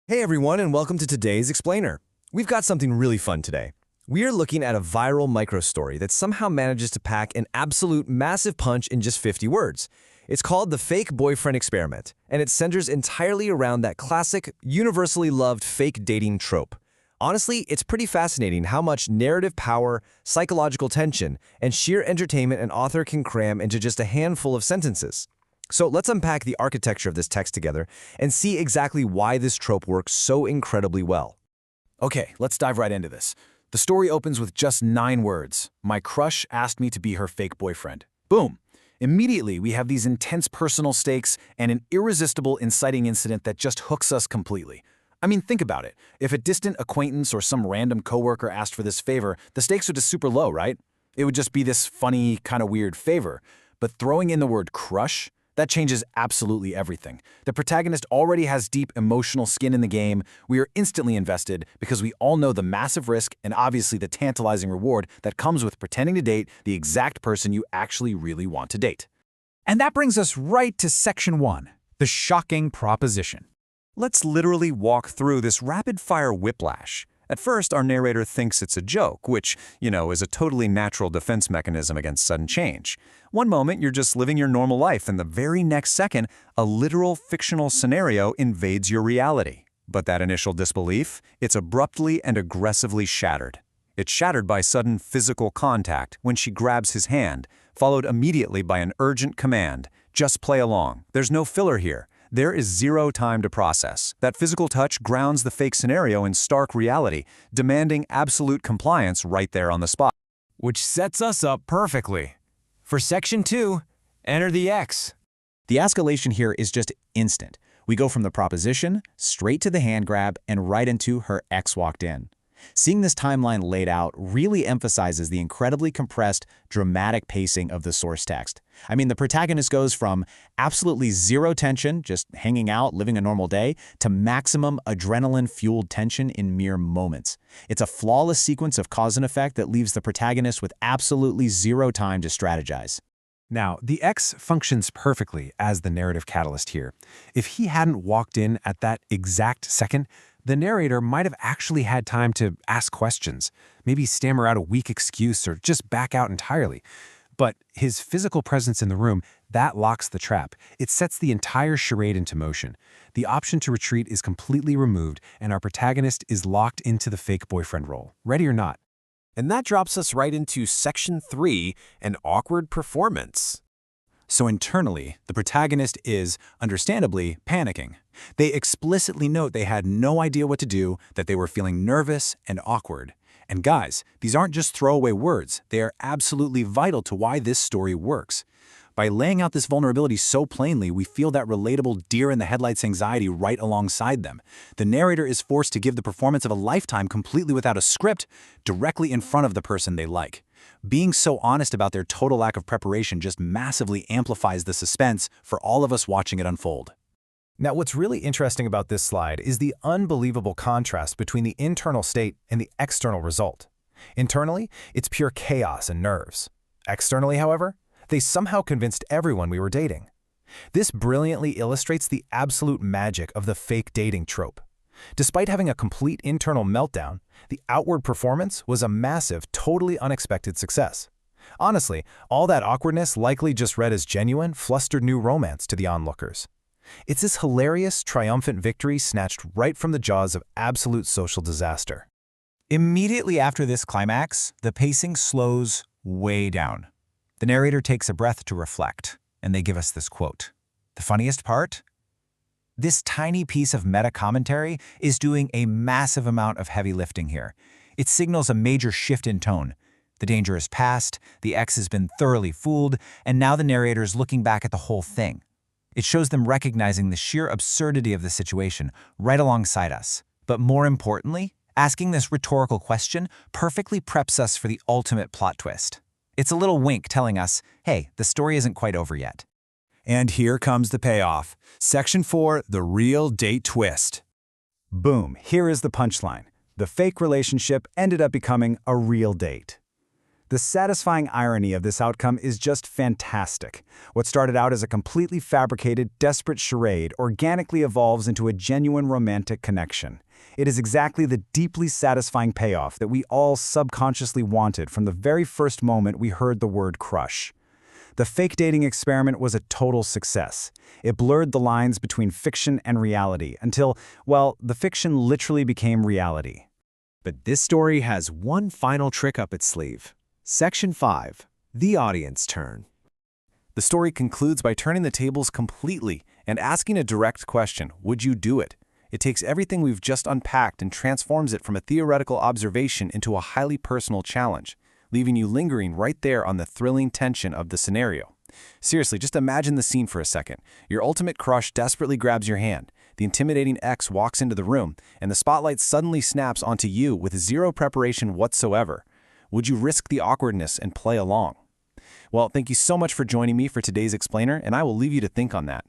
Hey everyone, and welcome to today's Explainer. We've got something really fun today. We are looking at a viral microstory that somehow manages to pack an absolute massive punch in just 50 words. It's called the fake boyfriend experiment, and it centers entirely around that classic, universally loved fake dating trope. Honestly, it's pretty fascinating how much narrative power, psychological tension, and sheer entertainment an author can cram into just a handful of sentences. So let's unpack the architecture of this text together and see exactly why this trope works so incredibly well. Okay, let's dive right into this. The story opens with just 9 words. My crush asked me to be her fake boyfriend. Boom! Immediately, we have these intense personal stakes and an irresistible inciting incident that just hooks us completely. I mean, think about it. If a distant acquaintance or some random coworker asked for this favor, the stakes are just super low, right? It would just be this funny, kind of weird favor. But throwing in the word crush, that changes absolutely everything. The protagonist already has deep emotional skin in the game. We are instantly invested because we all know the massive risk and obviously the tantalizing reward that comes with pretending to date the exact person you actually really want to date. And that brings us right to Section 1, the shocking proposition. Let's literally walk through this rapid-fire whiplash. At first, our narrator thinks it's a joke, which, is a totally natural defense mechanism against sudden change. One moment, you're just living your normal life, and the very next second, a literal fictional scenario invades your reality. But that initial disbelief, it's abruptly and aggressively shattered. It's shattered by sudden physical contact when she grabs his hand, followed immediately by an urgent command. Just play along. There's no filler here. There is zero time to process. That physical touch grounds the fake scenario in stark reality, demanding absolute compliance right there on the spot. Which sets us up perfectly. For Section 2, enter the X. The escalation here is just instant. We go from the proposition, straight to the hand grab, and right into her ex walked in. Seeing this timeline laid out really emphasizes the incredibly compressed, dramatic pacing of the source text. I mean, the protagonist goes from absolutely zero tension, just hanging out, living a normal day, to maximum adrenaline-fueled tension in mere moments. It's a flawless sequence of cause and effect that leaves the protagonist with absolutely zero time to strategize. Now, the X functions perfectly as the narrative catalyst here. If he hadn't walked in at that exact second, the narrator might have actually had time to ask questions, maybe stammer out a weak excuse or just back out entirely. But his physical presence in the room, that locks the trap. It sets the entire charade into motion. The option to retreat is completely removed, and our protagonist is locked into the fake boyfriend role, ready or not. And that drops us right into Section 3, an awkward performance. So internally, the protagonist is, understandably, panicking. They explicitly note they had no idea what to do, that they were feeling nervous and awkward. And guys, these aren't just throwaway words. They are absolutely vital to why this story works. By laying out this vulnerability so plainly, we feel that relatable deer-in-the-headlights anxiety right alongside them. The narrator is forced to give the performance of a lifetime completely without a script, directly in front of the person they like. Being so honest about their total lack of preparation just massively amplifies the suspense for all of us watching it unfold. Now, what's really interesting about this slide is the unbelievable contrast between the internal state and the external result. Internally, it's pure chaos and nerves. Externally, however, they somehow convinced everyone we were dating. This brilliantly illustrates the absolute magic of the fake dating trope. Despite having a complete internal meltdown, the outward performance was a massive, totally unexpected success. Honestly, all that awkwardness likely just read as genuine, flustered new romance to the onlookers. It's this hilarious, triumphant victory snatched right from the jaws of absolute social disaster. Immediately after this climax, the pacing slows way down. The narrator takes a breath to reflect, and they give us this quote. The funniest part? This tiny piece of meta-commentary is doing a massive amount of heavy lifting here. It signals a major shift in tone. The danger is past, the ex has been thoroughly fooled, and now the narrator is looking back at the whole thing. It shows them recognizing the sheer absurdity of the situation right alongside us. But more importantly, asking this rhetorical question perfectly preps us for the ultimate plot twist. It's a little wink telling us, hey, the story isn't quite over yet. And here comes the payoff. Section 4, the real date twist. Boom, here is the punchline. The fake relationship ended up becoming a real date. The satisfying irony of this outcome is just fantastic. What started out as a completely fabricated, desperate charade organically evolves into a genuine romantic connection. It is exactly the deeply satisfying payoff that we all subconsciously wanted from the very first moment we heard the word crush. The fake dating experiment was a total success. It blurred the lines between fiction and reality until, well, the fiction literally became reality. But this story has one final trick up its sleeve. Section 5. The audience turn. The story concludes by turning the tables completely and asking a direct question: would you do it? It takes everything we've just unpacked and transforms it from a theoretical observation into a highly personal challenge, leaving you lingering right there on the thrilling tension of the scenario. Seriously, just imagine the scene for a second. Your ultimate crush desperately grabs your hand. The intimidating ex walks into the room, and the spotlight suddenly snaps onto you with zero preparation whatsoever. Would you risk the awkwardness and play along? Well, thank you so much for joining me for today's explainer, and I will leave you to think on that.